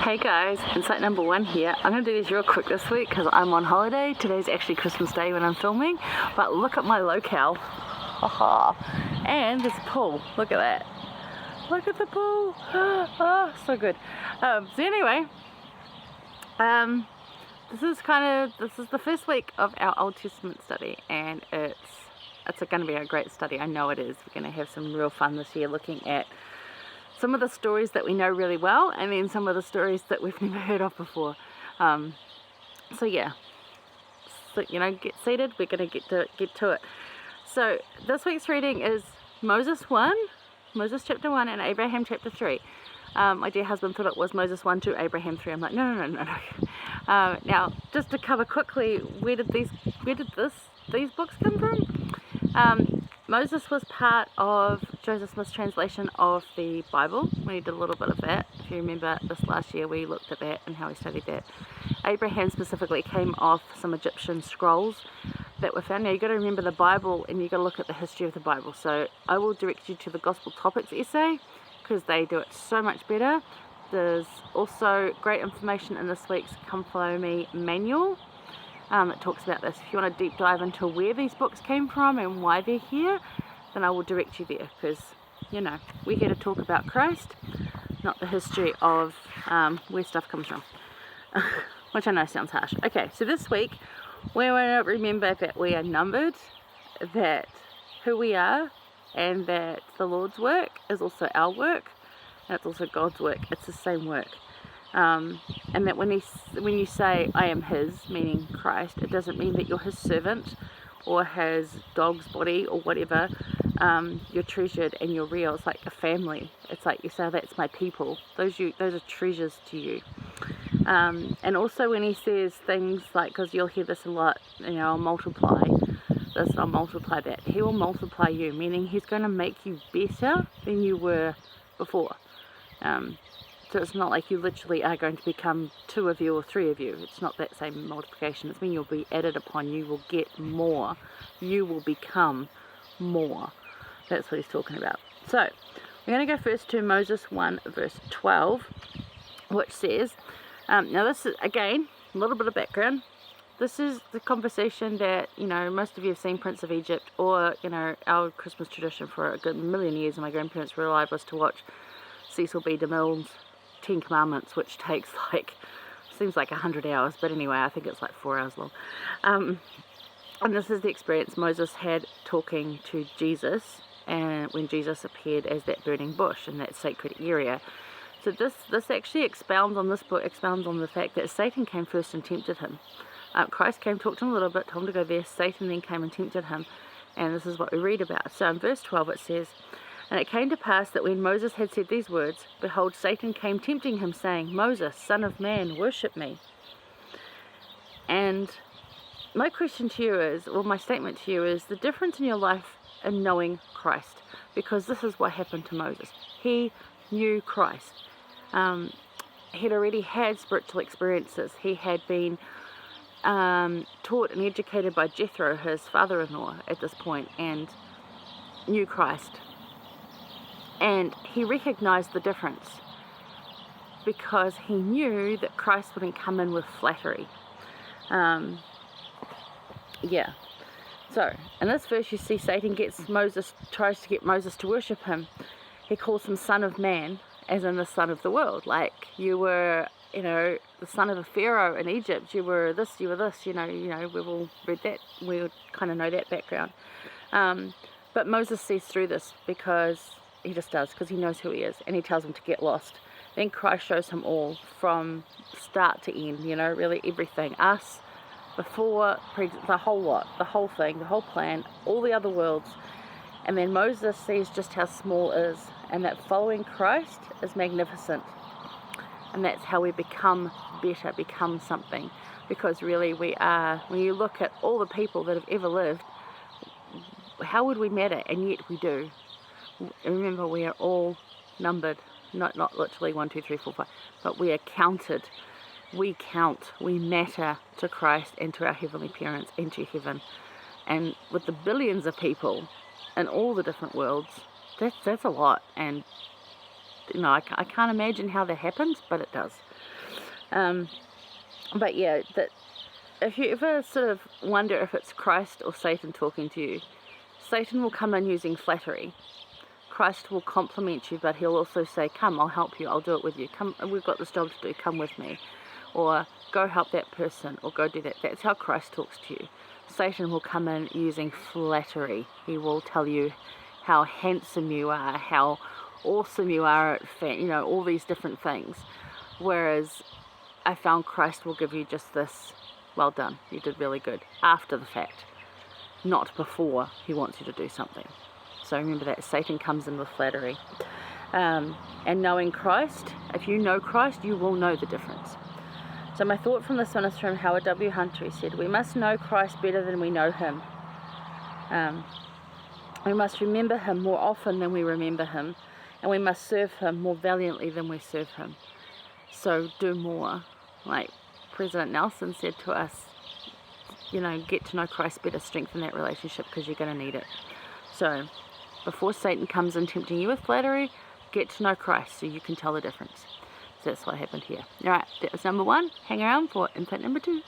Hey guys, insight number 1 here. I'm going to do these real quick this week because I'm on holiday. Today's actually Christmas Day when I'm filming, but look at my locale. And there's a pool. Look at that. Look at the pool. Oh, so good. So anyway, this is the first week of our Old Testament study, and it's going to be a great study. I know it is. We're going to have some real fun this year looking at some of the stories that we know really well, and then some of the stories that we've never heard of before. So yeah, so, get seated. We're going to get to it. So this week's reading is Moses chapter 1 and Abraham chapter 3. My dear husband thought it was Moses 1 to Abraham 3. I'm like, no. Now, just to cover quickly, where did these books come from? Moses was part of Joseph Smith's translation of the Bible. We did a little bit of that. If you remember this last year, we looked at that and how we studied that. Abraham specifically came off some Egyptian scrolls that were found. Now you've got to remember the Bible, and you've got to look at the history of the Bible. So I will direct you to the Gospel Topics essay, because they do it so much better. There's also great information in this week's Come Follow Me manual that talks about this. If you want to deep dive into where these books came from and why they're here, then I will direct you there, because we're here to talk about Christ, not the history of where stuff comes from, which I know sounds harsh. Okay, so this week we want to remember that we are numbered, that who we are, and that the Lord's work is also our work, and it's also God's work. It's the same work. And that when you say I am his, meaning Christ, it doesn't mean that you're his servant or his dog's body or whatever. You're treasured and you're real. It's like a family. It's like you say, that's my people. Those are treasures to you. And also when he says things like, because you'll hear this a lot, I'll multiply this, I'll multiply that. He will multiply you, meaning he's going to make you better than you were before. So it's not like you literally are going to become 2 of you or 3 of you. It's not that same multiplication. It's when you'll be added upon. You will get more. You will become more. That's what he's talking about. So we're going to go first to Moses 1 verse 12, which says, now this is, again, a little bit of background. This is the conversation that, most of you have seen Prince of Egypt, or, our Christmas tradition for a good million years, and my grandparents were alive, was to watch Cecil B. DeMille's 10 Commandments, which takes seems like 100 hours, but anyway, I think it's like 4 hours long. And this is the experience Moses had talking to Jesus, and when Jesus appeared as that burning bush in that sacred area. So this actually expounds on the fact that Satan came first and tempted him. Christ came, talked to him a little bit, told him to go there. Satan then came and tempted him, and this is what we read about. So in verse 12 it says, "And it came to pass that when Moses had said these words, behold, Satan came tempting him, saying, Moses, son of man, worship me." And my question to you is, or my statement to you is, the difference in your life in knowing Christ. Because this is what happened to Moses. He knew Christ. He'd already had spiritual experiences. He had been taught and educated by Jethro, his father-in-law, at this point, and knew Christ. And he recognized the difference because he knew that Christ wouldn't come in with flattery. So in this verse you see Satan tries to get Moses to worship him. He calls him son of man, as in the son of the world. Like, you were, the son of a pharaoh in Egypt. You were this. We've all read that. We kind of know that background. But Moses sees through this because he just does, because he knows who he is, and he tells him to get lost. Then Christ shows him all from start to end, really everything. Us, before, the whole lot, the whole thing, the whole plan, all the other worlds. And then Moses sees just how small is, and that following Christ is magnificent. And that's how we become better, become something. Because really we are, when you look at all the people that have ever lived, how would we matter? And yet we do. Remember, we are all numbered, not literally 1, 2, 3, 4, 5, but we are counted. We count, we matter to Christ and to our heavenly parents and to heaven. And with the billions of people in all the different worlds, that's a lot. And you know, I can't imagine how that happens, but it does. But yeah, that if you ever sort of wonder if it's Christ or Satan talking to you, Satan will come in using flattery. Christ will compliment you, but he'll also say, come, I'll help you, I'll do it with you. Come, we've got this job to do, come with me. Or go help that person, or go do that. That's how Christ talks to you. Satan will come in using flattery. He will tell you how handsome you are, how awesome you are at you know, all these different things. Whereas I found Christ will give you just this, well done, you did really good, after the fact, not before he wants you to do something. So remember that Satan comes in with flattery. And knowing Christ, if you know Christ, you will know the difference. So my thought from this one is from Howard W. Hunter. He said, we must know Christ better than we know him. We must remember him more often than we remember him. And we must serve him more valiantly than we serve him. So do more. Like President Nelson said to us, you know, get to know Christ better, strengthen that relationship, because you're going to need it. So before Satan comes in tempting you with flattery, get to know Christ so you can tell the difference. So that's what happened here. Alright, that was number 1. Hang around for input number 2.